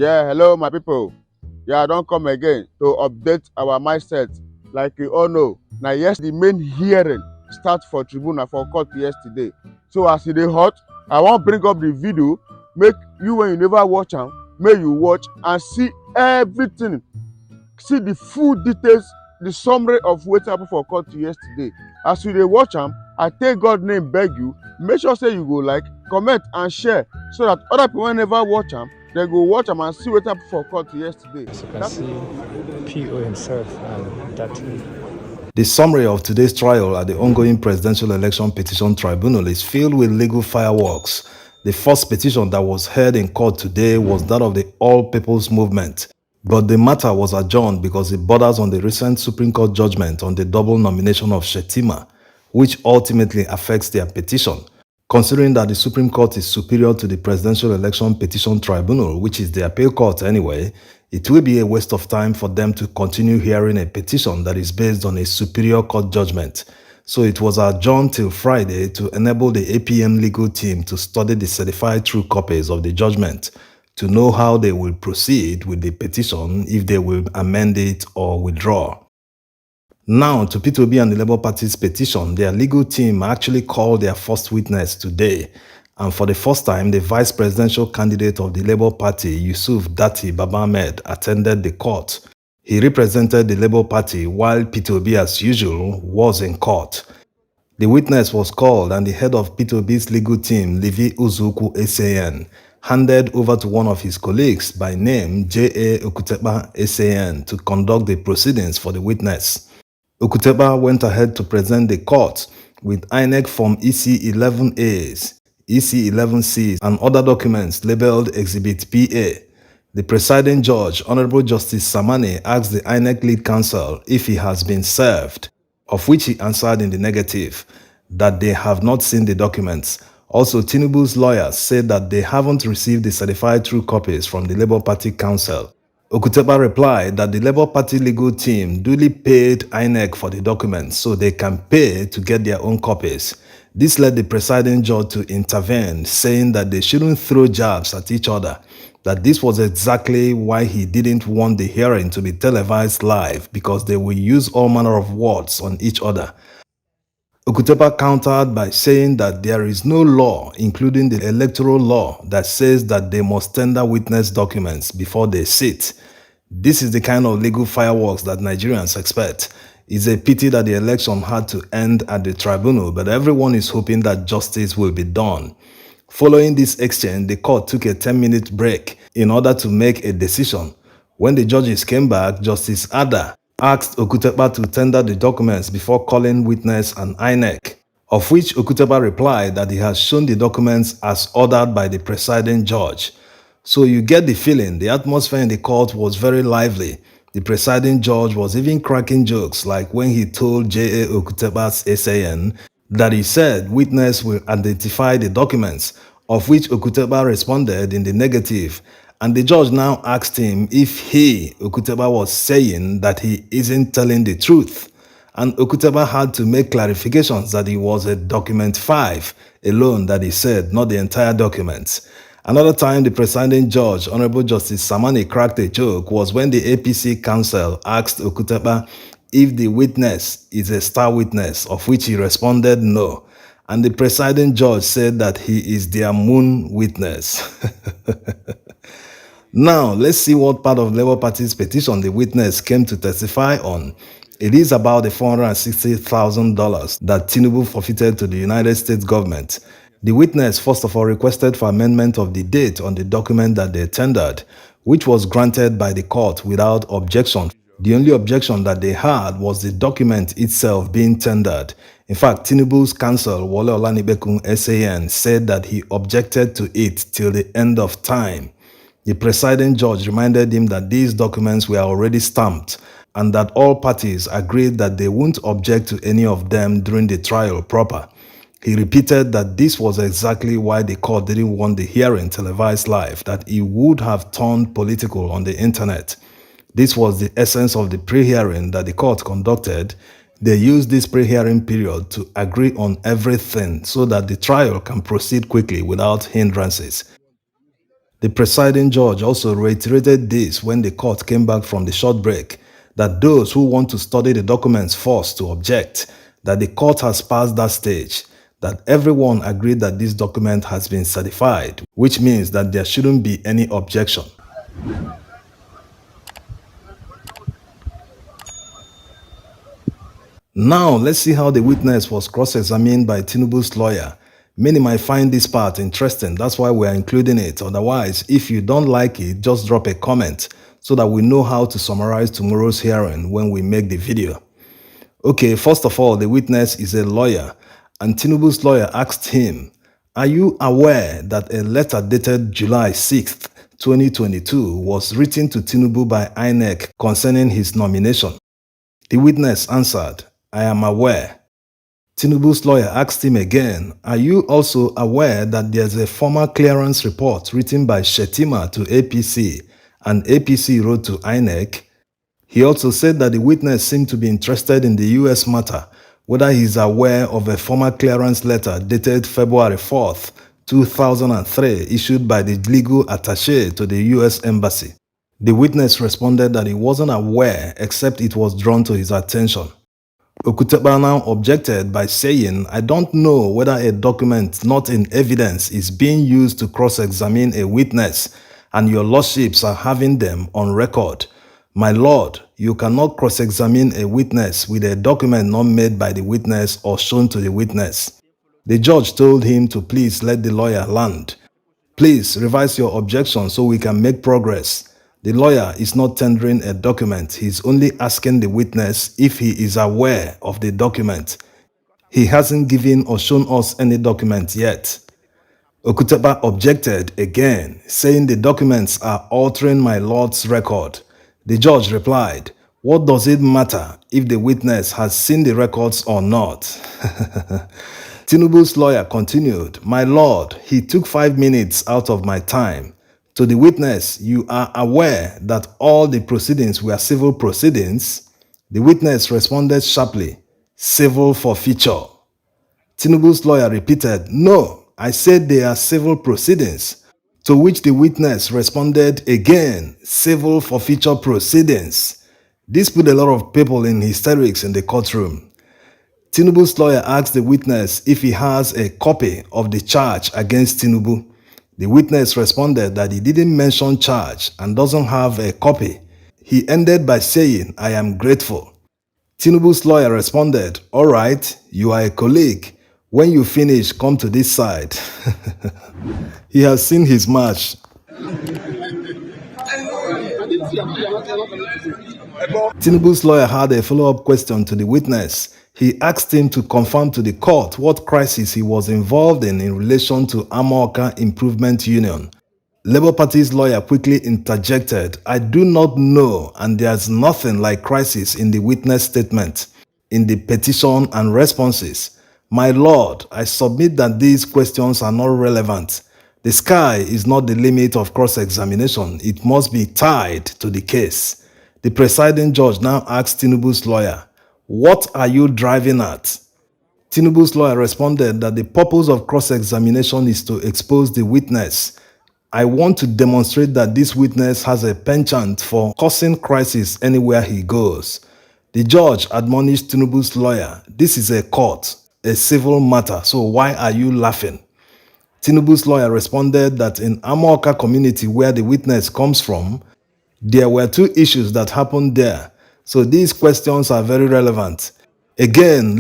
Yeah, hello my people. Yeah, I don't come again to update our mindset. Like you all know, now yes, the main hearing start for Tribunal for court yesterday. So as e dey hot, I wan bring up the video, make you when you never watch am, make you watch and see everything. See the full details, the summary of wetin happen for court yesterday. As you dey watch am, I take God name beg you, make sure say you go like, comment and share so that other people wey never watch am, they go watch am and see wetin happen for court yesterday. As you can see, PO himself and Dati. The summary of today's trial at the ongoing Presidential Election Petition Tribunal is filled with legal fireworks. The first petition that was heard in court today was that of the All People's Movement, but the matter was adjourned because it borders on the recent Supreme Court judgment on the double nomination of Shettima, which ultimately affects their petition. Considering that the Supreme Court is superior to the Presidential Election Petition Tribunal, which is the appeal court anyway, it will be a waste of time for them to continue hearing a petition that is based on a superior court judgment. So it was adjourned till Friday to enable the APM legal team to study the certified true copies of the judgment to know how they will proceed with the petition, if they will amend it or withdraw. Now, to P2B and the Labour Party's petition, their legal team actually called their first witness today. And for the first time, the vice presidential candidate of the Labour Party, Yusuf Dati Babamed, attended the court. He represented the Labour Party while P2B, as usual, was in court. The witness was called and the head of P2B's legal team, Levi Uzuku SAN, handed over to one of his colleagues by name J.A. Okutepa SAN to conduct the proceedings for the witness. Okutepa went ahead to present the court with INEC Form EC11As, EC11Cs, and other documents labeled Exhibit PA. The presiding judge, Honorable Justice Samani, asked the INEC lead counsel if he has been served, of which he answered in the negative, that they have not seen the documents. Also, Tinubu's lawyers said that they haven't received the certified true copies from the Labour Party counsel. Okutepa replied that the Labour Party legal team duly paid INEC for the documents so they can pay to get their own copies. This led the presiding judge to intervene, saying that they shouldn't throw jabs at each other, that this was exactly why he didn't want the hearing to be televised live, because they will use all manner of words on each other. Okutepa countered by saying that there is no law, including the electoral law, that says that they must tender witness documents before they sit. This is the kind of legal fireworks that Nigerians expect. It's a pity that the election had to end at the tribunal, but everyone is hoping that justice will be done. Following this exchange, the court took a 10-minute break in order to make a decision. When the judges came back, Justice Ada asked Okutepa to tender the documents before calling witness and INEC, of which Okutepa replied that he has shown the documents as ordered by the presiding judge. So you get the feeling the atmosphere in the court was very lively. The presiding judge was even cracking jokes, like when he told J.A. Okutepa's SAN that he said witness will identify the documents, of which Okutepa responded in the negative. And the judge now asked him if he, Okutepa, was saying that he isn't telling the truth. And Okutepa had to make clarifications that it was a document 5 alone that he said, not the entire document. Another time the presiding judge, Honorable Justice Samani, cracked a joke was when the APC counsel asked Okutepa if the witness is a star witness, of which he responded no. And the presiding judge said that he is their moon witness. Now, let's see what part of Labour Party's petition the witness came to testify on. It is about the $460,000 that Tinubu forfeited to the United States government. The witness first of all requested for amendment of the date on the document that they tendered, which was granted by the court without objection. The only objection that they had was the document itself being tendered. In fact, Tinubu's counsel, Wole Olanibekun SAN, said that he objected to it till the end of time. The presiding judge reminded him that these documents were already stamped and that all parties agreed that they won't object to any of them during the trial proper. He repeated that this was exactly why the court didn't want the hearing televised live, that it would have turned political on the internet. This was the essence of the pre-hearing that the court conducted. They used this pre-hearing period to agree on everything so that the trial can proceed quickly without hindrances. The presiding judge also reiterated this when the court came back from the short break, that those who want to study the documents first to object, that the court has passed that stage, that everyone agreed that this document has been certified, which means that there shouldn't be any objection. Now, let's see how the witness was cross-examined by Tinubu's lawyer. Many might find this part interesting, that's why we're including it. Otherwise, if you don't like it, just drop a comment so that we know how to summarize tomorrow's hearing when we make the video. Okay, first of all, the witness is a lawyer, and Tinubu's lawyer asked him, "Are you aware that a letter dated July 6th, 2022 was written to Tinubu by INEC concerning his nomination?" The witness answered, "I am aware." Tinubu's lawyer asked him again, "Are you also aware that there's a formal clearance report written by Shetima to APC and APC wrote to INEC?" He also said that the witness seemed to be interested in the US matter, whether he's aware of a formal clearance letter dated February 4th, 2003 issued by the legal attaché to the US Embassy. The witness responded that he wasn't aware except it was drawn to his attention. Okutepa now objected by saying, "I don't know whether a document not in evidence is being used to cross-examine a witness, and your lordships are having them on record. My lord, you cannot cross-examine a witness with a document not made by the witness or shown to the witness." The judge told him to please let the lawyer land. "Please revise your objection so we can make progress." The lawyer is not tendering a document, he's only asking the witness if he is aware of the document. He hasn't given or shown us any document yet. Okutepa objected again, saying the documents are altering my lord's record. The judge replied, "What does it matter if the witness has seen the records or not?" Tinubu's lawyer continued, "My lord, he took 5 minutes out of my time." To the witness, "You are aware that all the proceedings were civil proceedings?" The witness responded sharply, "Civil forfeiture." Tinubu's lawyer repeated, "No, I said they are civil proceedings." To which the witness responded again, "Civil forfeiture proceedings." This put a lot of people in hysterics in the courtroom. Tinubu's lawyer asked the witness if he has a copy of the charge against Tinubu. The witness responded that he didn't mention charge and doesn't have a copy. He ended by saying, "I am grateful." Tinubu's lawyer responded, "All right, you are a colleague. When you finish, come to this side." He has seen his match. Tinubu's lawyer had a follow-up question to the witness. He asked him to confirm to the court what crisis he was involved in relation to Amaoka Improvement Union. Labour Party's lawyer quickly interjected, "I do not know, and there's nothing like crisis in the witness statement, in the petition and responses. My lord, I submit that these questions are not relevant. The sky is not the limit of cross-examination. It must be tied to the case." The presiding judge now asked Tinubu's lawyer, "What are you driving at?" Tinubu's lawyer responded that the purpose of cross-examination is to expose the witness. "I want to demonstrate that this witness has a penchant for causing crisis anywhere he goes." The judge admonished Tinubu's lawyer, "This is a court, a civil matter, so why are you laughing?" Tinubu's lawyer responded that in Amaoka community where the witness comes from, there were 2 issues that happened there, so these questions are very relevant. Again,